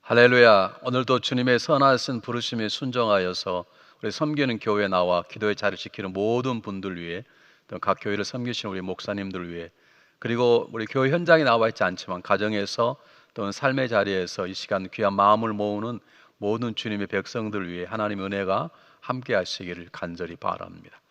할렐루야. 오늘도 주님의 선하신 부르심에 순종하여서 우리 섬기는 교회에 나와 기도의 자리를 지키는 모든 분들 위해, 또 각 교회를 섬기시는 우리 목사님들 위해, 그리고 우리 교회 현장에 나와 있지 않지만 가정에서 또는 삶의 자리에서 이 시간 귀한 마음을 모으는 모든 주님의 백성들 위해 하나님의 은혜가 함께 하시기를 간절히 바랍니다.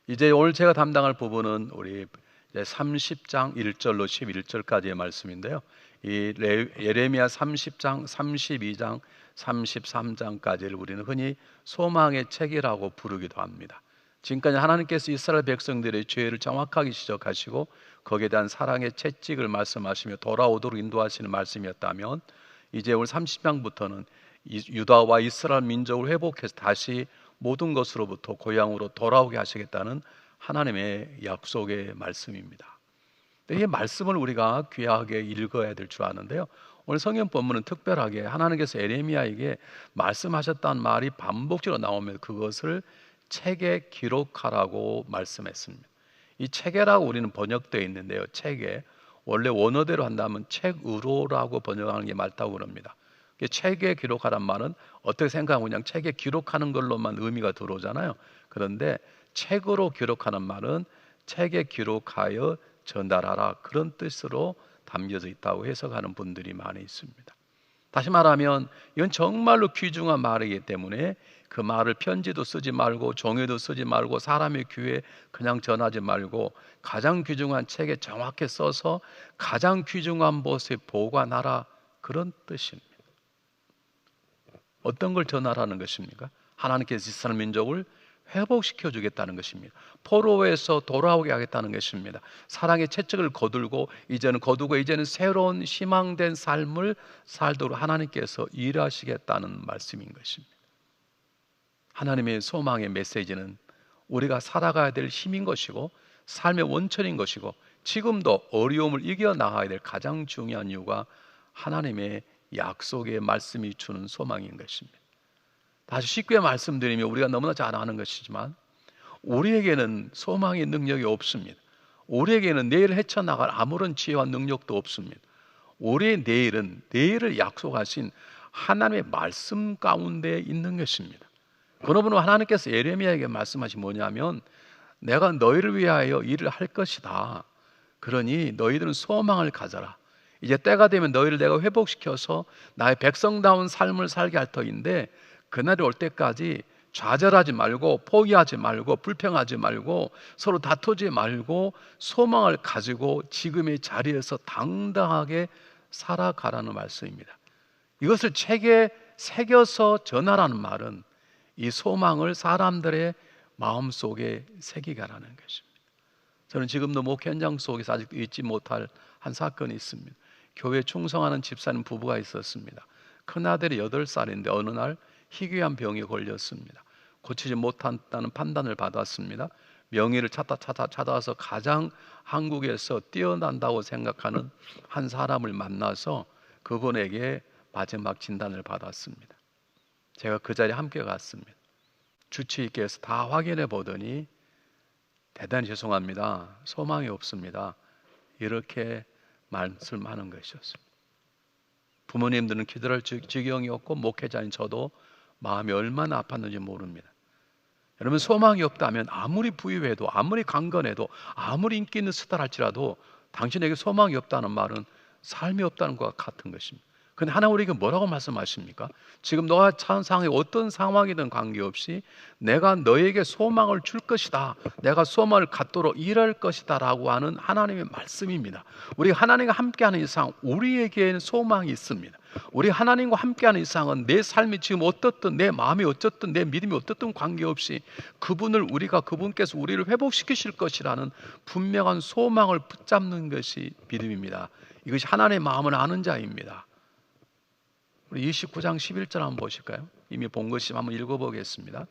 이제 오늘 제가 담당할 부분은 우리 30장 1절로 11절까지의 말씀인데요. 이 예레미야 30장, 32장, 33장까지를 우리는 흔히 소망의 책이라고 부르기도 합니다. 지금까지 하나님께서 이스라엘 백성들의 죄를 정확하게 지적하시고 거기에 대한 사랑의 채찍을 말씀하시며 돌아오도록 인도하시는 말씀이었다면, 이제 오늘 30장부터는 유다와 이스라엘 민족을 회복해서 다시 모든 것으로부터 고향으로 돌아오게 하시겠다는 하나님의 약속의 말씀입니다. 이 말씀을 우리가 귀하게 읽어야 될 줄 아는데요, 오늘 성경 본문은 특별하게 하나님께서 에레미야에게 말씀하셨다는 말이 반복적으로 나오면 그것을 책에 기록하라고 말씀했습니다. 이 책에라고 우리는 번역되어 있는데요, 책에 원래 원어대로 한다면 책으로라고 번역하는 게 맞다고 그럽니다. 책에 기록하란 말은 어떻게 생각하면 그냥 책에 기록하는 걸로만 의미가 들어오잖아요. 그런데 책으로 기록하는 말은 책에 기록하여 전달하라, 그런 뜻으로 담겨져 있다고 해석하는 분들이 많이 있습니다. 다시 말하면 이건 정말로 귀중한 말이기 때문에 그 말을 편지도 쓰지 말고 종이도 쓰지 말고 사람의 귀에 그냥 전하지 말고 가장 귀중한 책에 정확히 써서 가장 귀중한 곳에 보관하라, 그런 뜻입니다. 어떤 걸 전하라는 것입니까? 하나님께서 이스라엘 민족을 회복시켜 주겠다는 것입니다. 포로에서 돌아오게 하겠다는 것입니다. 사랑의 채찍을 거두고 이제는 새로운 희망된 삶을 살도록 하나님께서 일하시겠다는 말씀인 것입니다. 하나님의 소망의 메시지는 우리가 살아가야 될 힘인 것이고 삶의 원천인 것이고, 지금도 어려움을 이겨나가야 될 가장 중요한 이유가 하나님의 약속의 말씀이 주는 소망인 것입니다. 다시 쉽게 말씀드리면 우리가 너무나 잘 아는 것이지만 우리에게는 소망의 능력이 없습니다. 우리에게는 내일을 헤쳐나갈 아무런 지혜와 능력도 없습니다. 우리의 내일을 약속하신 하나님의 말씀 가운데 있는 것입니다. 그러므로 하나님께서 예레미야에게 말씀하신 뭐냐면, 내가 너희를 위하여 일을 할 것이다. 그러니 너희들은 소망을 가져라. 이제 때가 되면 너희를 내가 회복시켜서 나의 백성다운 삶을 살게 할 터인데, 그날이 올 때까지 좌절하지 말고 포기하지 말고 불평하지 말고 서로 다투지 말고 소망을 가지고 지금의 자리에서 당당하게 살아가라는 말씀입니다. 이것을 책에 새겨서 전하라는 말은 이 소망을 사람들의 마음속에 새기가라는 것입니다. 저는 지금도 목회 현장 속에서 아직도 잊지 못할 한 사건이 있습니다. 교회에 충성하는 집사님 부부가 있었습니다. 큰아들이 8살인데 어느 날 희귀한 병에 걸렸습니다. 고치지 못한다는 판단을 받았습니다. 명의를 찾아서 가장 한국에서 뛰어난다고 생각하는 한 사람을 만나서 그분에게 마지막 진단을 받았습니다. 제가 그 자리에 함께 갔습니다. 주치 있게 해서 다 확인해 보더니 대단히 죄송합니다, 소망이 없습니다, 이렇게 말씀하는 것이었습니다. 부모님들은 기도할 지경이 없고 목회자인 저도 마음이 얼마나 아팠는지 모릅니다. 여러분, 소망이 없다면 아무리 부유해도 아무리 강건해도 아무리 인기 있는 스타를 할지라도 당신에게 소망이 없다는 말은 삶이 없다는 것과 같은 것입니다. 그런데 하나님 우리에게 뭐라고 말씀하십니까? 지금 너가 처한 상황이 어떤 상황이든 관계없이 내가 너에게 소망을 줄 것이다, 내가 소망을 갖도록 일할 것이다 라고 하는 하나님의 말씀입니다. 우리 하나님과 함께하는 이상 우리에게는 소망이 있습니다. 우리 하나님과 함께하는 이상은 내 삶이 지금 어떻든 내 마음이 어떻든 내 믿음이 어떻든 관계없이 그분께서 우리를 회복시키실 것이라는 분명한 소망을 붙잡는 것이 믿음입니다. 이것이 하나님의 마음을 아는 자입니다. 우리 29장 11절 한번 보실까요? 이미 본 것이 한번 읽어보겠습니다.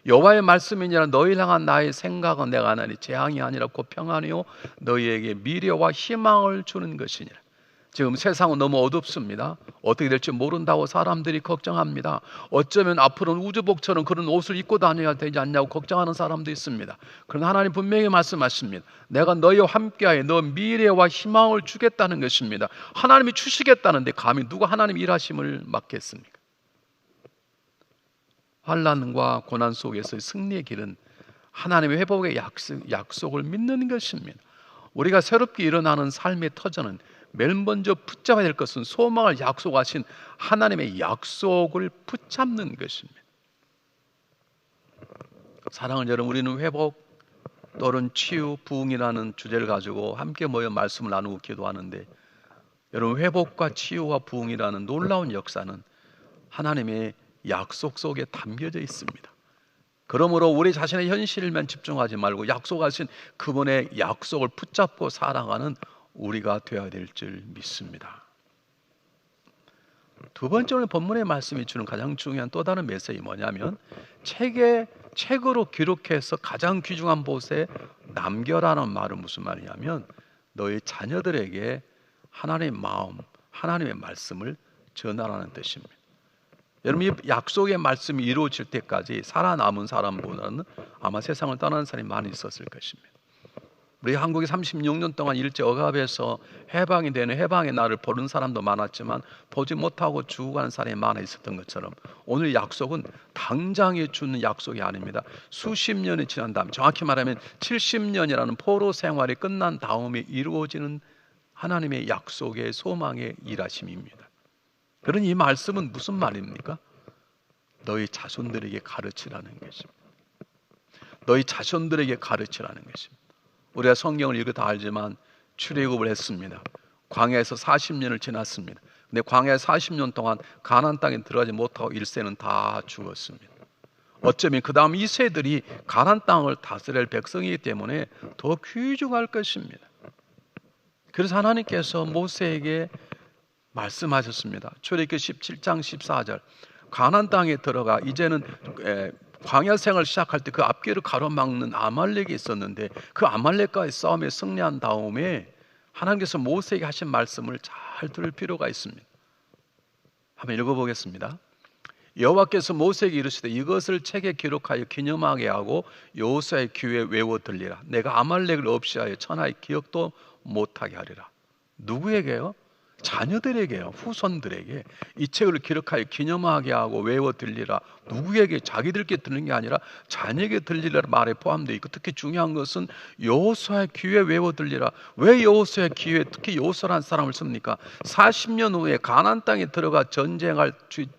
여호와의 말씀이니라, 너희를 향한 나의 생각은 내가 하나니 재앙이 아니라 곧 평안이요 너희에게 미래와 희망을 주는 것이니라. 지금 세상은 너무 어둡습니다. 어떻게 될지 모른다고 사람들이 걱정합니다. 어쩌면 앞으로는 우주복처럼 그런 옷을 입고 다녀야 되지 않냐고 걱정하는 사람도 있습니다. 그러나 하나님 분명히 말씀하십니다. 내가 너희와 함께하여 너 미래와 희망을 주겠다는 것입니다. 하나님이 주시겠다는데 감히 누가 하나님 일하심을 막겠습니까? 환난과 고난 속에서의 승리의 길은 하나님의 회복의 약속을 믿는 것입니다. 우리가 새롭게 일어나는 삶의 터전은 맨 먼저 붙잡아야 될 것은 소망을 약속하신 하나님의 약속을 붙잡는 것입니다. 사랑하는 여러분, 우리는 회복 또는 치유, 부흥이라는 주제를 가지고 함께 모여 말씀을 나누고 기도하는데, 여러분, 회복과 치유와 부흥이라는 놀라운 역사는 하나님의 약속 속에 담겨져 있습니다. 그러므로 우리 자신의 현실만 집중하지 말고 약속하신 그분의 약속을 붙잡고 살아가는 우리가 되어야 될 줄 믿습니다. 두 번째, 오늘 본문의 말씀이 주는 가장 중요한 또 다른 메시지 뭐냐면, 책으로 기록해서 가장 귀중한 곳에 남겨라는 말은 무슨 말이냐면, 너희 자녀들에게 하나님의 마음, 하나님의 말씀을 전하라는 뜻입니다. 여러분, 이 약속의 말씀이 이루어질 때까지 살아남은 사람보다는 아마 세상을 떠나는 사람이 많이 있었을 것입니다. 우리 한국이 36년 동안 일제 억압에서 해방이 되는 해방의 날을 보는 사람도 많았지만 보지 못하고 죽어가는 사람이 많아 있었던 것처럼, 오늘 약속은 당장에 주는 약속이 아닙니다. 수십 년이 지난 다음, 정확히 말하면 70년이라는 포로 생활이 끝난 다음에 이루어지는 하나님의 약속의 소망의 일하심입니다. 그러니 이 말씀은 무슨 말입니까? 너희 자손들에게 가르치라는 것입니다. 너희 자손들에게 가르치라는 것입니다. 우리가 성경을 읽어 다 알지만 출애굽을 했습니다. 광야에서 40년을 지났습니다. 근데 광야에 40년 동안 가나안 땅에 들어가지 못하고 1세는 다 죽었습니다. 어쩌면 그 다음 2세들이 가나안 땅을 다스릴 백성이기 때문에 더 귀중할 것입니다. 그래서 하나님께서 모세에게 말씀하셨습니다. 출애굽기 17장 14절, 가나안 땅에 들어가 이제는 광야 생활을 시작할 때 그 앞길을 가로막는 아말렉이 있었는데, 그 아말렉과의 싸움에 승리한 다음에 하나님께서 모세에게 하신 말씀을 잘 들을 필요가 있습니다. 한번 읽어보겠습니다. 여호와께서 모세에게 이르시되 이것을 책에 기록하여 기념하게 하고 여호수아의 귀에 외워 들리라. 내가 아말렉을 없이 하여 천하의 기억도 못하게 하리라. 누구에게요? 자녀들에게요. 후손들에게 이 책을 기록하여 기념하게 하고 외워 들리라. 누구에게? 자기들께 들리는 게 아니라 자녀에게 들리라 말에 포함되어 있고, 특히 중요한 것은 여호수아의 귀에 외워 들리라. 왜 여호수아의 귀에 특히 여호수아라는 사람을 씁니까? 40년 후에 가나안 땅에 들어가 전쟁할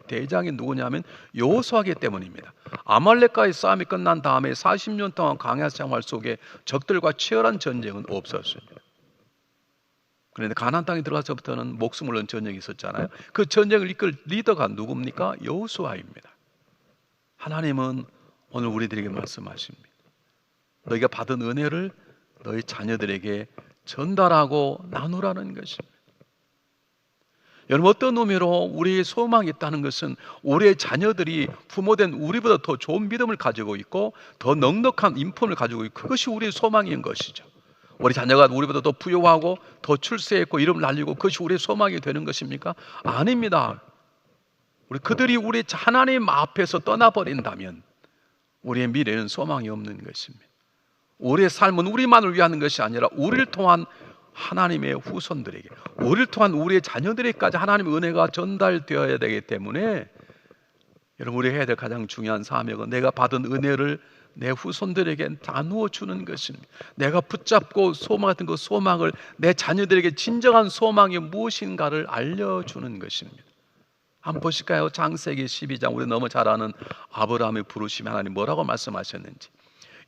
대장이 누구냐면 여호수아이기 때문입니다. 아말렉과의 싸움이 끝난 다음에 40년 동안 광야 생활 속에 적들과 치열한 전쟁은 없었습니다. 그런데 가나안 땅에 들어가서부터는 목숨을 건 전쟁이 있었잖아요. 그 전쟁을 이끌 리더가 누굽니까? 여호수아입니다. 하나님은 오늘 우리들에게 말씀하십니다. 너희가 받은 은혜를 너희 자녀들에게 전달하고 나누라는 것입니다. 여러분, 어떤 의미로 우리의 소망이 있다는 것은 우리의 자녀들이 부모된 우리보다 더 좋은 믿음을 가지고 있고 더 넉넉한 인품을 가지고 있고, 그것이 우리의 소망인 것이죠. 우리 자녀가 우리보다 더 부유하고 더 출세했고 이름을 날리고 그것이 우리의 소망이 되는 것입니까? 아닙니다. 그들이 우리 하나님 앞에서 떠나버린다면 우리의 미래는 소망이 없는 것입니다. 우리의 삶은 우리만을 위하는 것이 아니라 우리를 통한 하나님의 후손들에게, 우리를 통한 우리의 자녀들에게까지 하나님의 은혜가 전달되어야 되기 때문에, 여러분, 우리가 해야 될 가장 중요한 사명은 내가 받은 은혜를 내 후손들에게 나누어 주는 것입니다. 내가 붙잡고 소망 같은 그 소망을 내 자녀들에게 진정한 소망이 무엇인가를 알려주는 것입니다. 한번 보실까요? 창세기 12장, 우리 너무 잘 아는 아브라함의 부르심에 하나님 뭐라고 말씀하셨는지.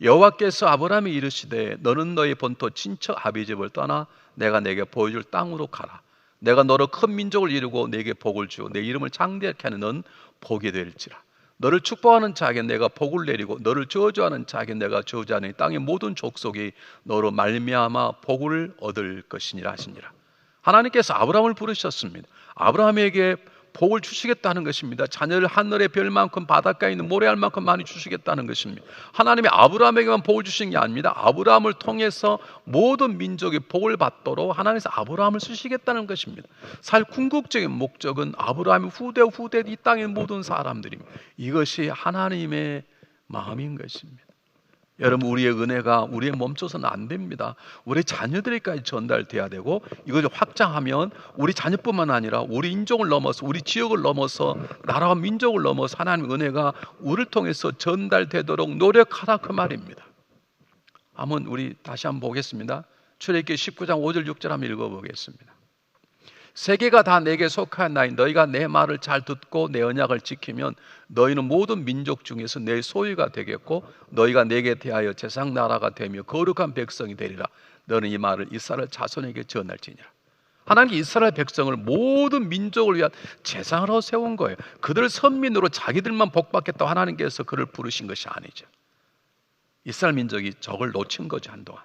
여호와께서 아브라함이 이르시되 너는 너의 본토 친척 아비집을 떠나 내가 내게 보여줄 땅으로 가라. 내가 너로 큰 민족을 이루고 내게 복을 주고 내 이름을 창대하게 하는 넌 복이 될지라. 너를 축복하는 자에게 내가 복을 내리고 너를 저주하는 자에게 내가 저주하니 땅의 모든 족속이 너로 말미암아 복을 얻을 것이니라 하시니라. 하나님께서 아브라함을 부르셨습니다. 아브라함에게 복을 주시겠다는 것입니다. 자녀를 하늘의 별만큼 바닷가에 있는 모래알만큼 많이 주시겠다는 것입니다. 하나님이 아브라함에게만 복을 주신 게 아닙니다. 아브라함을 통해서 모든 민족이 복을 받도록 하나님께서 아브라함을 쓰시겠다는 것입니다. 사실 궁극적인 목적은 아브라함의 후대 이 땅의 모든 사람들입니다. 이것이 하나님의 마음인 것입니다. 여러분, 우리의 은혜가 우리의 멈춰서는 안 됩니다. 우리 자녀들에게까지 전달돼야 되고, 이걸 확장하면 우리 자녀뿐만 아니라 우리 인종을 넘어서, 우리 지역을 넘어서, 나라와 민족을 넘어서 하나님의 은혜가 우리를 통해서 전달되도록 노력하라, 그 말입니다. 한번 우리 다시 한번 보겠습니다. 출애굽기 19장 5절 6절 한번 읽어보겠습니다. 세계가 다 내게 속하였나니 너희가 내 말을 잘 듣고 내 언약을 지키면 너희는 모든 민족 중에서 내 소유가 되겠고 너희가 내게 대하여 제상 나라가 되며 거룩한 백성이 되리라. 너는 이 말을 이스라엘 자손에게 전할지니라. 하나님이 이스라엘 백성을 모든 민족을 위한 제상으로 세운 거예요. 그들을 선민으로 자기들만 복받겠다고 하나님께서 그를 부르신 것이 아니죠. 이스라엘 민족이 적을 놓친 거죠, 한동안.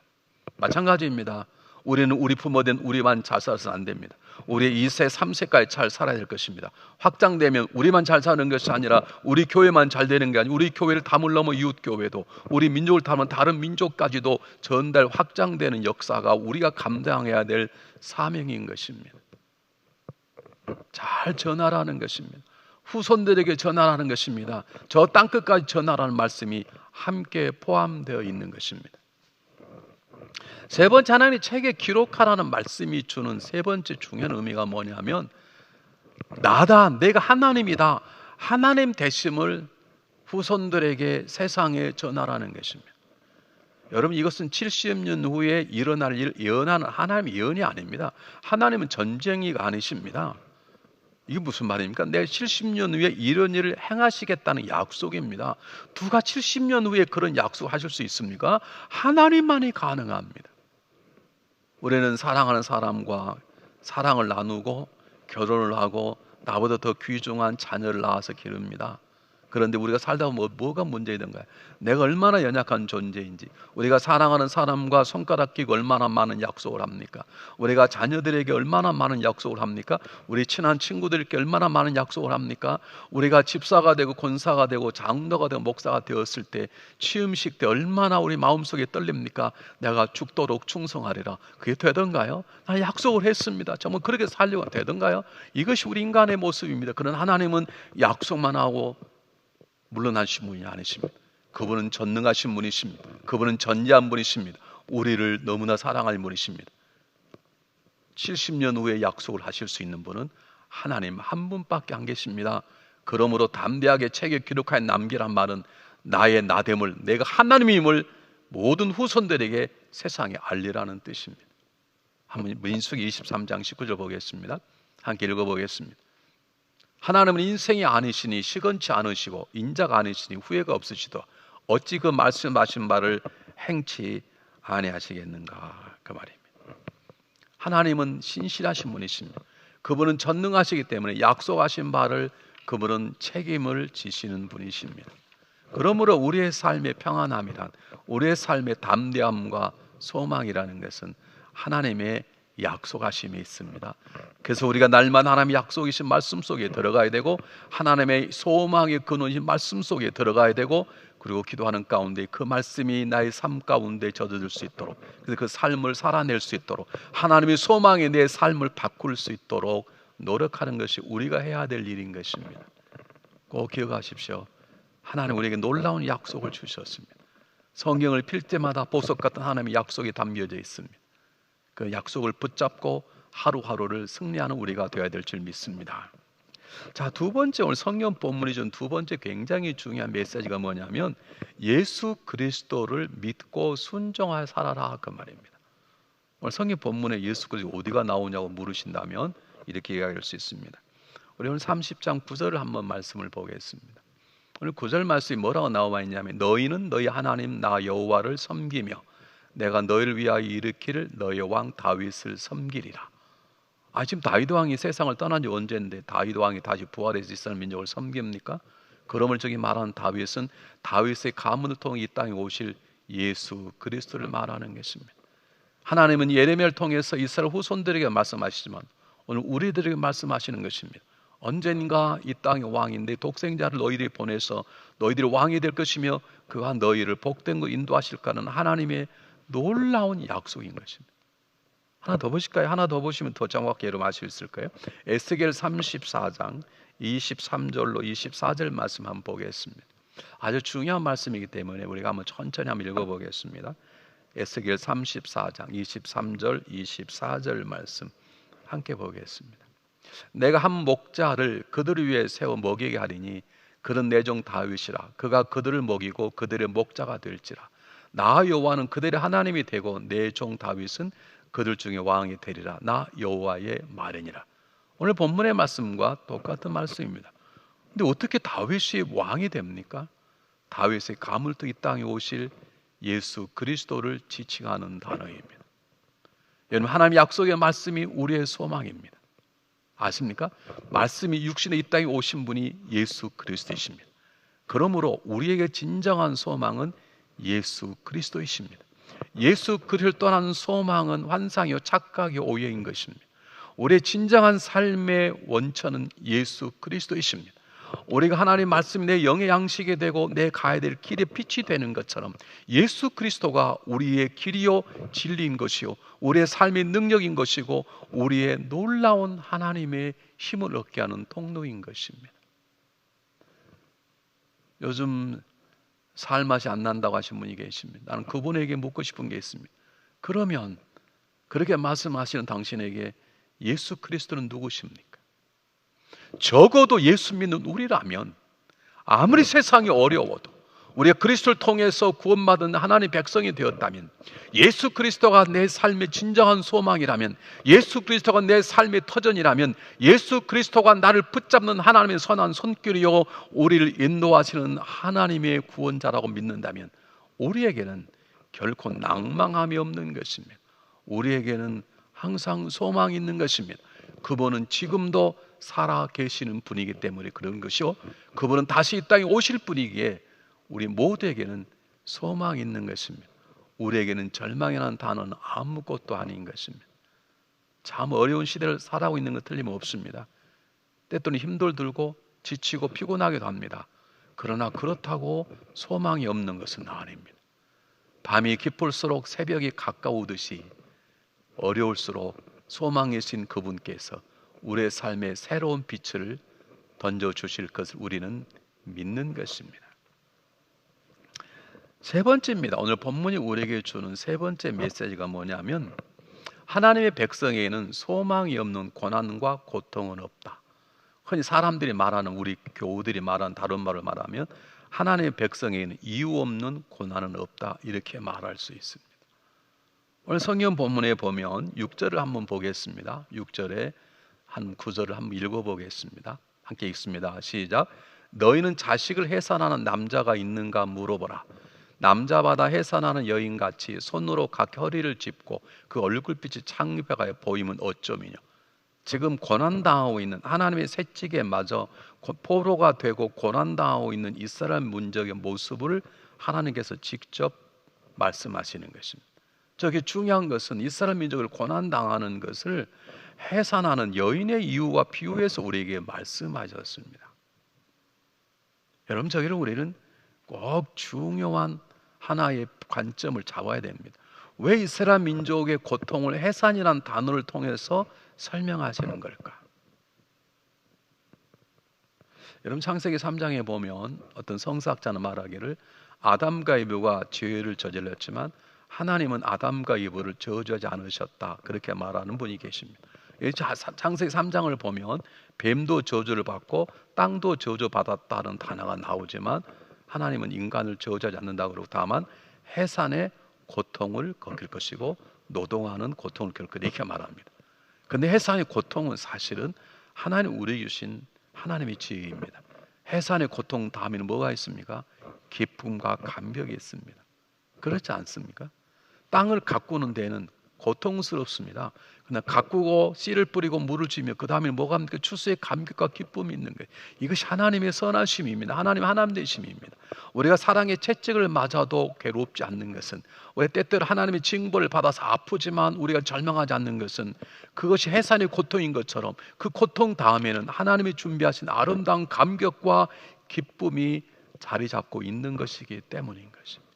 마찬가지입니다. 우리는 우리 부모된 우리만 잘 살아서는 안 됩니다. 우리 2세, 3세까지 잘 살아야 될 것입니다. 확장되면 우리만 잘 사는 것이 아니라 우리 교회만 잘 되는 게 아니라 우리 교회를 담을 넘어 이웃 교회도, 우리 민족을 담은 다른 민족까지도 전달 확장되는 역사가 우리가 감당해야 될 사명인 것입니다. 잘 전하라는 것입니다. 후손들에게 전하라는 것입니다. 저 땅끝까지 전하라는 말씀이 함께 포함되어 있는 것입니다. 세 번째, 하나님이 책에 기록하라는 말씀이 주는 세 번째 중요한 의미가 뭐냐면, 나다, 내가 하나님이다, 하나님 되심을 후손들에게 세상에 전하라는 것입니다. 여러분, 이것은 70년 후에 일어날 일 예언하는 하나님의 예언이 아닙니다. 하나님은 전쟁이가 아니십니다. 이게 무슨 말입니까? 내가 70년 후에 이런 일을 행하시겠다는 약속입니다. 누가 70년 후에 그런 약속하실 수 있습니까? 하나님만이 가능합니다. 우리는 사랑하는 사람과 사랑을 나누고 결혼을 하고 나보다 더 귀중한 자녀를 낳아서 기릅니다. 그런데 우리가 살다 보면 뭐가 문제이던가요? 내가 얼마나 연약한 존재인지, 우리가 사랑하는 사람과 손가락 끼고 얼마나 많은 약속을 합니까? 우리가 자녀들에게 얼마나 많은 약속을 합니까? 우리 친한 친구들에게 얼마나 많은 약속을 합니까? 우리가 집사가 되고 권사가 되고 장로가 되고 목사가 되었을 때, 취임식 때 얼마나 우리 마음속에 떨립니까? 내가 죽도록 충성하리라. 그게 되던가요? 나 약속을 했습니다. 정말 그렇게 살려고 되던가요? 이것이 우리 인간의 모습입니다. 그러나 하나님은 약속만 하고 물러나신 분이 아니십니다. 그분은 전능하신 분이십니다. 그분은 전지한 분이십니다. 우리를 너무나 사랑할 분이십니다. 70년 후에 약속을 하실 수 있는 분은 하나님 한 분밖에 안 계십니다. 그러므로 담대하게 책에 기록하여 남기란 말은 나의 나됨을, 내가 하나님임을 모든 후손들에게 세상에 알리라는 뜻입니다. 한번 민수기 23장 19절 보겠습니다. 함께 읽어보겠습니다. 하나님은 인생이 아니시니 시건치 않으시고 인자가 아니시니 후회가 없으시도 어찌 그 말씀하신 바를 행치 아니하시겠는가, 그 말입니다. 하나님은 신실하신 분이십니다. 그분은 전능하시기 때문에 약속하신 바를 그분은 책임을 지시는 분이십니다. 그러므로 우리의 삶의 평안함이란, 우리의 삶의 담대함과 소망이라는 것은 하나님의 약속하심이 있습니다. 그래서 우리가 날마다 하나님의 약속이신 말씀 속에 들어가야 되고, 하나님의 소망의 근원이신 말씀 속에 들어가야 되고, 그리고 기도하는 가운데 그 말씀이 나의 삶 가운데 젖어들 수 있도록, 그래서 그 삶을 살아낼 수 있도록, 하나님의 소망이 내 삶을 바꿀 수 있도록 노력하는 것이 우리가 해야 될 일인 것입니다. 꼭 기억하십시오. 하나님 우리에게 놀라운 약속을 주셨습니다. 성경을 필 때마다 보석 같은 하나님의 약속이 담겨져 있습니다. 그 약속을 붙잡고 하루하루를 승리하는 우리가 되어야 될 줄 믿습니다. 자, 두 번째, 오늘 성경 본문이 준 두 번째 굉장히 중요한 메시지가 뭐냐면, 예수 그리스도를 믿고 순종하여 살아라, 그 말입니다. 오늘 성경 본문에 예수 그리스도 어디가 나오냐고 물으신다면 이렇게 이야기할 수 있습니다. 우리 오늘 30장 9절을 한번 말씀을 보겠습니다. 오늘 9절 말씀이 뭐라고 나와 있냐면, 너희는 너희 하나님 나 여호와를 섬기며 내가 너희를 위하여 일으키를 너희 왕 다윗을 섬기리라. 지금 다윗 왕이 세상을 떠난 지 언제인데 다윗 왕이 다시 부활해서 이스라엘 민족을 섬깁니까? 그러므로 저기 말하는 다윗은 다윗의 가문을 통해 이 땅에 오실 예수 그리스도를 말하는 것입니다. 하나님은 예레미야를 통해서 이스라엘 후손들에게 말씀하시지만 오늘 우리들에게 말씀하시는 것입니다. 언젠가 이 땅의 왕인데 독생자를 너희들이 보내서 너희들이 왕이 될 것이며 그가 너희를 복된 거 인도하실까는 하나님의 놀라운 약속인 것입니다. 하나 더 보실까요? 하나 더 보시면 더 정확히 여러분 아실 수 있을까요? 에스겔 34장 23절로 24절 말씀 한번 보겠습니다. 아주 중요한 말씀이기 때문에 우리가 한번 천천히 한번 읽어보겠습니다. 에스겔 34장 23절 24절 말씀 함께 보겠습니다. 내가 한 목자를 그들을 위해 세워 먹이게 하리니 그는 내 종 다윗이라. 그가 그들을 먹이고 그들의 목자가 될지라. 나 여호와는 그들의 하나님이 되고 내 종 다윗은 그들 중에 왕이 되리라. 나 여호와의 말이니라. 오늘 본문의 말씀과 똑같은 말씀입니다. 근데 어떻게 다윗이 왕이 됩니까? 다윗의 가물도 이 땅에 오실 예수 그리스도를 지칭하는 단어입니다. 여러분, 하나님의 약속의 말씀이 우리의 소망입니다. 아십니까? 말씀이 육신의 이 땅에 오신 분이 예수 그리스도이십니다. 그러므로 우리에게 진정한 소망은 예수 그리스도이십니다. 예수 그리스도를 떠나는 소망은 환상이요 착각이요 오해인 것입니다. 우리의 진정한 삶의 원천은 예수 그리스도이십니다. 우리가 하나님 말씀이 내 영의 양식이 되고 내 가야 될 길의 빛이 되는 것처럼 예수 그리스도가 우리의 길이요 진리인 것이요 우리의 삶의 능력인 것이고 우리의 놀라운 하나님의 힘을 얻게 하는 통로인 것입니다. 요즘 살 맛이 안 난다고 하신 분이 계십니다. 나는 그분에게 묻고 싶은 게 있습니다. 그러면 그렇게 말씀하시는 당신에게 예수 그리스도는 누구십니까? 적어도 예수 믿는 우리라면 아무리 세상이 어려워도 우리가 그리스도를 통해서 구원받은 하나님의 백성이 되었다면, 예수 그리스도가 내 삶의 진정한 소망이라면, 예수 그리스도가 내 삶의 터전이라면, 예수 그리스도가 나를 붙잡는 하나님의 선한 손길이요 우리를 인도하시는 하나님의 구원자라고 믿는다면 우리에게는 결코 낭망함이 없는 것입니다. 우리에게는 항상 소망이 있는 것입니다. 그분은 지금도 살아 계시는 분이기 때문에 그런 것이요, 그분은 다시 이 땅에 오실 분이기에 우리 모두에게는 소망이 있는 것입니다. 우리에게는 절망이라는 단어는 아무것도 아닌 것입니다. 참 어려운 시대를 살아가고 있는 것 틀림없습니다. 때때로 힘들 들고 지치고 피곤하기도 합니다. 그러나 그렇다고 소망이 없는 것은 아닙니다. 밤이 깊을수록 새벽이 가까우듯이 어려울수록 소망이신 그분께서 우리의 삶에 새로운 빛을 던져주실 것을 우리는 믿는 것입니다. 세 번째입니다. 오늘 본문이 우리에게 주는 세 번째 메시지가 뭐냐면, 하나님의 백성에게는 소망이 없는 고난과 고통은 없다. 흔히 사람들이 말하는, 우리 교우들이 말하는 다른 말을 말하면 하나님의 백성에게는 이유 없는 고난은 없다, 이렇게 말할 수 있습니다. 오늘 성경 본문에 보면 6절을 한번 보겠습니다. 6절에 한 9절을 한번 읽어보겠습니다. 함께 읽습니다. 시작. 너희는 자식을 해산하는 남자가 있는가 물어보라. 남자마다 해산하는 여인같이 손으로 각 허리를 짚고 그 얼굴빛이 창백하여 보이면 어쩌미뇨. 지금 고난당하고 있는, 하나님의 채찍에 맞아 포로가 되고 고난당하고 있는 이스라엘 민족의 모습을 하나님께서 직접 말씀하시는 것입니다. 저게 중요한 것은 이스라엘 민족을 고난당하는 것을 해산하는 여인의 이유와 비유해서 우리에게 말씀하셨습니다. 여러분, 저기를 우리는 꼭 중요한 하나의 관점을 잡아야 됩니다. 왜 이스라엘 민족의 고통을 해산이라는 단어를 통해서 설명하시는 걸까? 여러분, 창세기 3장에 보면 어떤 성서학자는 말하기를 아담과 이브가 죄를 저질렀지만 하나님은 아담과 이브를 저주하지 않으셨다, 그렇게 말하는 분이 계십니다. 창세기 3장을 보면 뱀도 저주를 받고 땅도 저주받았다는 단어가 나오지만 하나님은 인간을 저주하지 않는다고 그러고, 다만 해산의 고통을 겪을 것이고 노동하는 고통을 겪을 것이다, 이렇게 말합니다. 그런데 해산의 고통은 사실은 하나님 우리에게 주신 하나님의 지혜입니다. 해산의 고통 다음에는 뭐가 있습니까? 기쁨과 감격이 있습니다. 그렇지 않습니까? 땅을 가꾸는 데는 고통스럽습니다. 그러나 가꾸고 씨를 뿌리고 물을 주며 그 다음에 뭐가 합니까? 추수의 감격과 기쁨이 있는 거예요. 이것이 하나님의 선하심입니다. 하나님 되심입니다. 우리가 사랑의 채찍을 맞아도 괴롭지 않는 것은, 왜 때때로 하나님의 징벌을 받아서 아프지만 우리가 절망하지 않는 것은, 그것이 해산의 고통인 것처럼 그 고통 다음에는 하나님이 준비하신 아름다운 감격과 기쁨이 자리 잡고 있는 것이기 때문인 것입니다.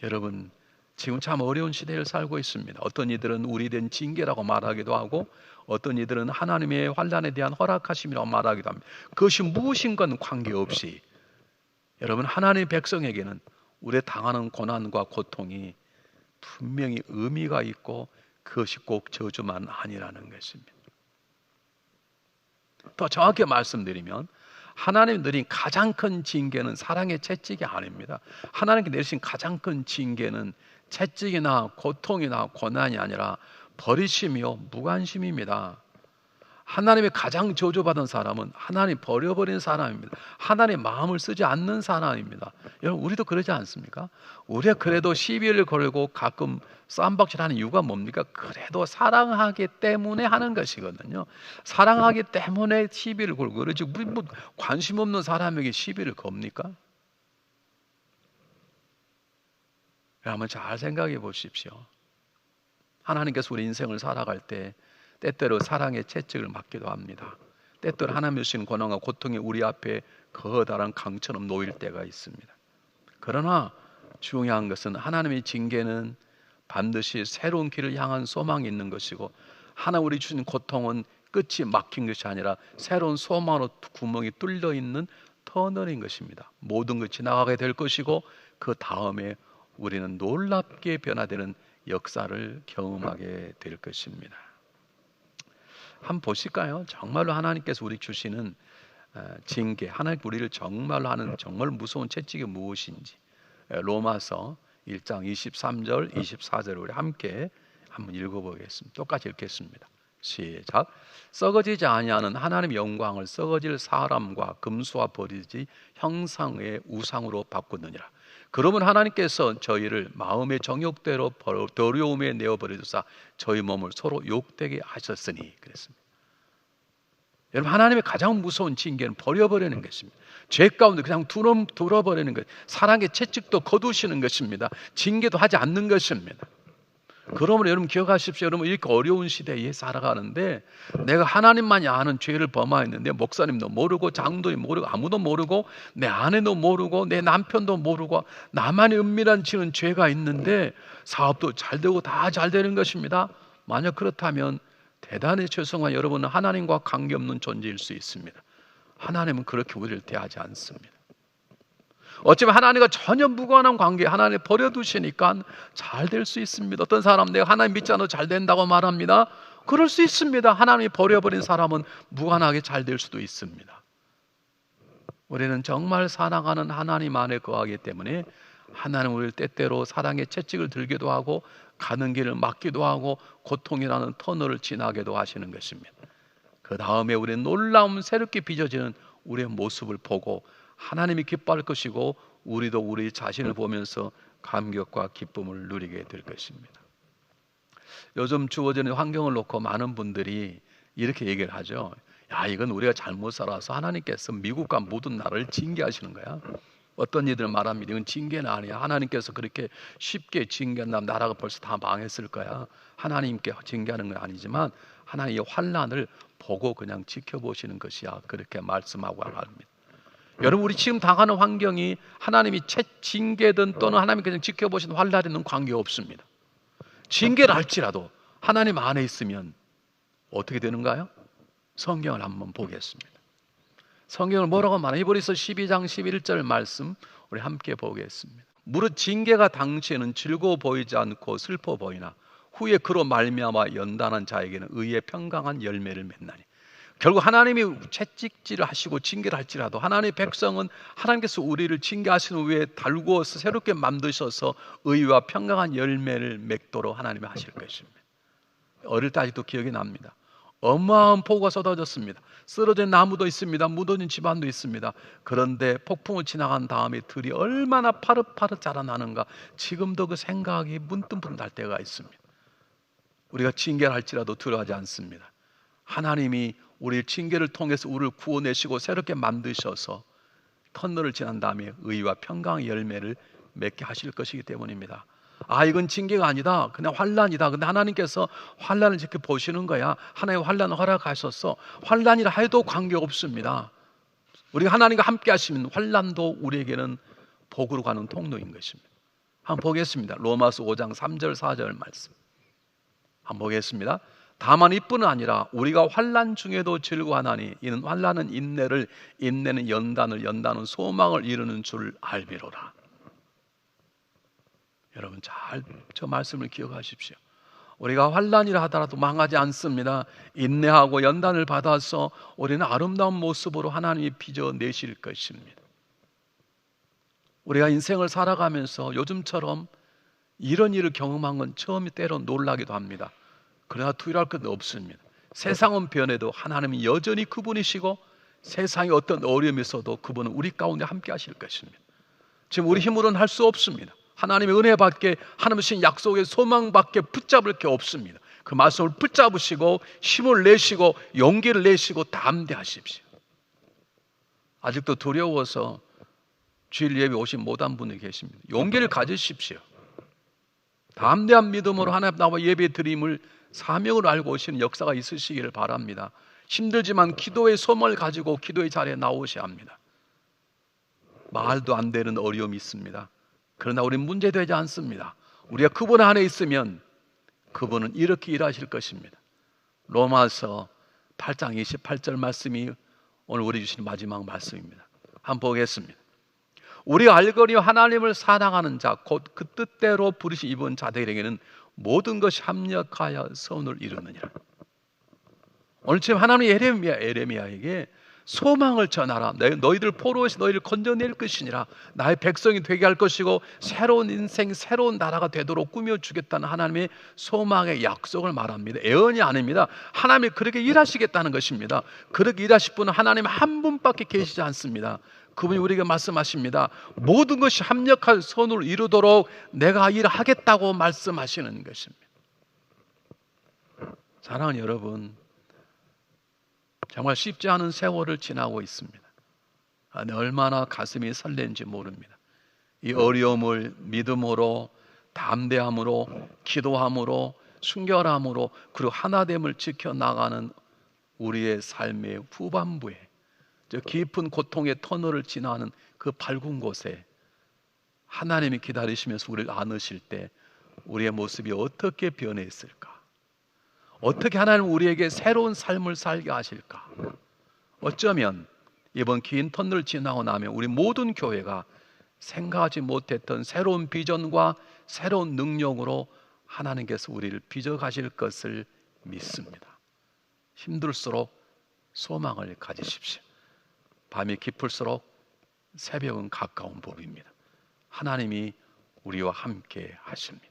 여러분, 지금 참 어려운 시대를 살고 있습니다. 어떤 이들은 우리 된 징계라고 말하기도 하고, 어떤 이들은 하나님의 환난에 대한 허락하심이라고 말하기도 합니다. 그것이 무엇인 건 관계없이 여러분, 하나님의 백성에게는 우리의 당하는 고난과 고통이 분명히 의미가 있고 그것이 꼭 저주만 아니라는 것입니다. 더 정확히 말씀드리면 하나님이 내린 가장 큰 징계는 사랑의 채찍이 아닙니다. 하나님께 내리신 가장 큰 징계는 채찍이나 고통이나 고난이 아니라 버리심이요 무관심입니다. 하나님의 가장 저주받은 사람은 하나님 버려버린 사람입니다. 하나님의 마음을 쓰지 않는 사람입니다. 여러분, 우리도 그러지 않습니까? 우리가 그래도 시비를 걸고 가끔 쌈박질하는 이유가 뭡니까? 그래도 사랑하기 때문에 하는 것이거든요. 사랑하기 때문에 시비를 걸고 그러지, 뭐 관심 없는 사람에게 시비를 겁니까? 한번 잘 생각해 보십시오. 하나님께서 우리 인생을 살아갈 때 때때로 사랑의 채찍을 맞기도 합니다. 때때로 하나님의 주신 고난과 고통이 우리 앞에 커다란 강처럼 놓일 때가 있습니다. 그러나 중요한 것은 하나님의 징계는 반드시 새로운 길을 향한 소망이 있는 것이고, 하나 우리 주신 고통은 끝이 막힌 것이 아니라 새로운 소망으로 구멍이 뚫려 있는 터널인 것입니다. 모든 것이 지나가게 될 것이고 그 다음에 우리는 놀랍게 변화되는 역사를 경험하게 될 것입니다. 한번 보실까요? 정말로 하나님께서 우리 주시는 징계, 하나님 우리를 정말로 하는 정말 무서운 채찍이 무엇인지, 로마서 1장 23절 24절 우리 함께 한번 읽어보겠습니다. 똑같이 읽겠습니다. 시작. 썩어지지 아니하는 하나님의 영광을 썩어질 사람과 금수와 버리지 형상의 우상으로 바꾸느니라. 그러면 하나님께서 저희를 마음의 정욕대로 더러움에 내어버리사 저희 몸을 서로 욕되게 하셨으니 그랬습니다. 여러분, 하나님의 가장 무서운 징계는 버려버리는 것입니다. 죄 가운데 그냥 둘어버리는 것, 사랑의 채찍도 거두시는 것입니다. 징계도 하지 않는 것입니다. 그러므로 여러분 기억하십시오. 여러분, 이렇게 어려운 시대에 살아가는데 내가 하나님만이 아는 죄를 범하였는데 목사님도 모르고 장로도 모르고 아무도 모르고 내 아내도 모르고 내 남편도 모르고 나만이 은밀한 지은 죄가 있는데 사업도 잘 되고 다 잘 되는 것입니다. 만약 그렇다면 대단히 죄송한 여러분은 하나님과 관계없는 존재일 수 있습니다. 하나님은 그렇게 우리를 대하지 않습니다. 어쩌면 하나님과 전혀 무관한 관계, 하나님 버려두시니까 잘 될 수 있습니다. 어떤 사람 내가 하나님 믿지 않아도 잘 된다고 말합니다. 그럴 수 있습니다. 하나님이 버려버린 사람은 무관하게 잘 될 수도 있습니다. 우리는 정말 사랑하는 하나님 안에 거하기 때문에 하나님은 우리를 때때로 사랑의 채찍을 들기도 하고 가는 길을 막기도 하고 고통이라는 터널을 지나게도 하시는 것입니다. 그 다음에 우리는 놀라운 새롭게 빚어지는 우리의 모습을 보고 하나님이 기뻐할 것이고 우리도 우리 자신을 보면서 감격과 기쁨을 누리게 될 것입니다. 요즘 주어지는 환경을 놓고 많은 분들이 이렇게 얘기를 하죠. 야, 이건 우리가 잘못 살아서 하나님께서 미국과 모든 나라를 징계하시는 거야. 어떤 이들은 말합니다. 이건 징계는 아니야. 하나님께서 그렇게 쉽게 징계한다면 나라가 벌써 다 망했을 거야. 하나님께 징계하는 건 아니지만 하나님의 환난을 보고 그냥 지켜보시는 것이야. 그렇게 말씀하고 합니다. 여러분, 우리 지금 당하는 환경이 하나님이 징계든 또는 하나님께서 지켜보시는 환난에는 관계없습니다. 징계를 할지라도 하나님 안에 있으면 어떻게 되는가요? 성경을 한번 보겠습니다. 성경을 뭐라고 말하나? 히브리서 12장 11절 말씀 우리 함께 보겠습니다. 무릇 징계가 당시에는 즐거워 보이지 않고 슬퍼 보이나 후에 그로 말미암아 연단한 자에게는 의의 평강한 열매를 맺나니. 결국 하나님이 채찍질을 하시고 징계를 할지라도 하나님의 백성은 하나님께서 우리를 징계하신 후에 달구어서 새롭게 만드셔서 의와 평강한 열매를 맺도록 하나님이 하실 것입니다. 어릴 때 아직도 기억이 납니다. 어마어마한 폭우가 쏟아졌습니다. 쓰러진 나무도 있습니다. 무너진 집안도 있습니다. 그런데 폭풍을 지나간 다음에 들이 얼마나 파릇파릇 자라나는가, 지금도 그 생각이 문득 날 때가 있습니다. 우리가 징계를 할지라도 두려워하지 않습니다. 하나님이 우리 징계를 통해서 우리를 구원내시고 새롭게 만드셔서 터널을 지난 다음에 의와 평강의 열매를 맺게 하실 것이기 때문입니다. 아, 이건 징계가 아니다, 그냥 환난이다. 근데 하나님께서 환난을 지켜보시는 거야. 하나님 환난을 허락하셔서 환난이라 해도 관계없습니다. 우리가 하나님과 함께 하시면 환난도 우리에게는 복으로 가는 통로인 것입니다. 한번 보겠습니다. 로마서 5장 3절 4절 말씀 한번 보겠습니다. 다만 이뿐은 아니라 우리가 환난 중에도 즐거워하나니 이는 환난은 인내를, 인내는 연단을, 연단은 소망을 이루는 줄 알미로라. 여러분 잘 저 말씀을 기억하십시오. 우리가 환난이라 하더라도 망하지 않습니다. 인내하고 연단을 받아서 우리는 아름다운 모습으로 하나님이 빚어내실 것입니다. 우리가 인생을 살아가면서 요즘처럼 이런 일을 경험한 건 처음에 때로 놀라기도 합니다. 그러나 두려워할 것도 없습니다. 세상은 변해도 하나님은 여전히 그분이시고 세상에 어떤 어려움이 있어도 그분은 우리 가운데 함께 하실 것입니다. 지금 우리 힘으로는 할 수 없습니다. 하나님의 은혜밖에, 하나님의 주신 약속의 소망밖에 붙잡을 게 없습니다. 그 말씀을 붙잡으시고 힘을 내시고 용기를 내시고 담대하십시오. 아직도 두려워서 주일 예배 오신 못한 분이 계십니다. 용기를 가지십시오. 담대한 믿음으로 하나님 나와 예배 드림을 사명으로 알고 오시는 역사가 있으시기를 바랍니다. 힘들지만 기도의 소망을 가지고 기도의 자리에 나오셔야 합니다. 말도 안 되는 어려움이 있습니다. 그러나 우리는 문제되지 않습니다. 우리가 그분 안에 있으면 그분은 이렇게 일하실 것입니다. 로마서 8장 28절 말씀이 오늘 우리 주신 마지막 말씀입니다. 한번 보겠습니다. 우리가 알거니 하나님을 사랑하는 자 곧 그 뜻대로 부르신 이번 자들에게는 모든 것이 합력하여 선을 이루느니라. 오늘 지금 하나님이 에레미야에게 소망을 전하라. 너희들 포로에서 너희를 건져낼 것이니라. 나의 백성이 되게 할 것이고 새로운 인생, 새로운 나라가 되도록 꾸며주겠다는 하나님의 소망의 약속을 말합니다. 애언이 아닙니다. 하나님이 그렇게 일하시겠다는 것입니다. 그렇게 일하실 분은 하나님 한 분밖에 계시지 않습니다. 그분이 우리에게 말씀하십니다. 모든 것이 합력한 선을 이루도록 내가 일하겠다고 말씀하시는 것입니다. 사랑하는 여러분, 정말 쉽지 않은 세월을 지나고 있습니다. 얼마나 가슴이 설렌지 모릅니다. 이 어려움을 믿음으로, 담대함으로, 기도함으로, 순결함으로, 그리고 하나됨을 지켜나가는 우리의 삶의 후반부에 저 깊은 고통의 터널을 지나는 그 밝은 곳에 하나님이 기다리시면서 우리를 안으실 때 우리의 모습이 어떻게 변해 있을까? 어떻게 하나님은 우리에게 새로운 삶을 살게 하실까? 어쩌면 이번 긴 터널을 지나고 나면 우리 모든 교회가 생각하지 못했던 새로운 비전과 새로운 능력으로 하나님께서 우리를 빚어가실 것을 믿습니다. 힘들수록 소망을 가지십시오. 밤이 깊을수록 새벽은 가까운 법입니다. 하나님이 우리와 함께 하십니다.